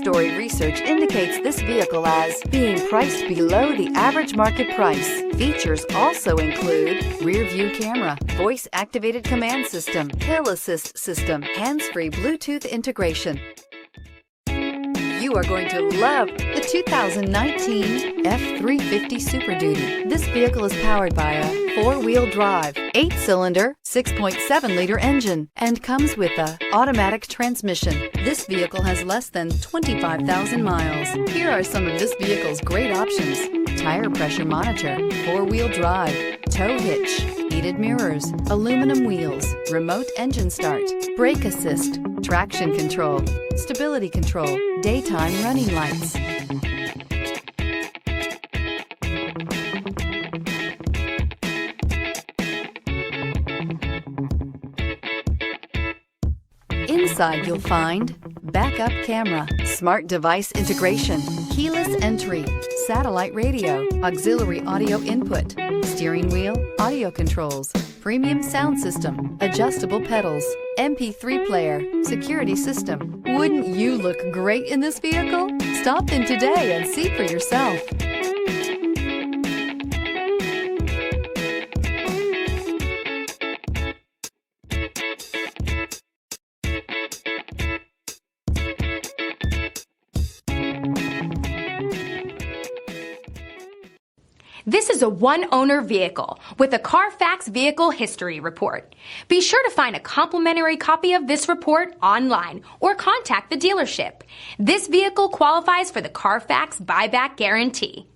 story research indicates this vehicle as being priced below the average market price. Features also include rear view camera, voice-activated command system, hill assist system, hands-free Bluetooth integration. You are going to love the 2019 F-350 Super Duty. This vehicle is powered by a four-wheel drive, 8-cylinder, 6.7-liter engine, and comes with an automatic transmission. This vehicle has less than 25,000 miles. Here are some of this vehicle's great options: tire pressure monitor, four-wheel drive, tow hitch, heated mirrors, aluminum wheels, remote engine start, brake assist, traction control, stability control, daytime running lights. Inside you'll find backup camera, smart device integration, keyless entry, satellite radio, auxiliary audio input, steering wheel audio controls, premium sound system, adjustable pedals, MP3 player, security system. Wouldn't you look great in this vehicle? Stop in today and see for yourself. This is a one-owner vehicle with a Carfax Vehicle History Report. Be sure to find a complimentary copy of this report online or contact the dealership. This vehicle qualifies for the Carfax Buyback Guarantee.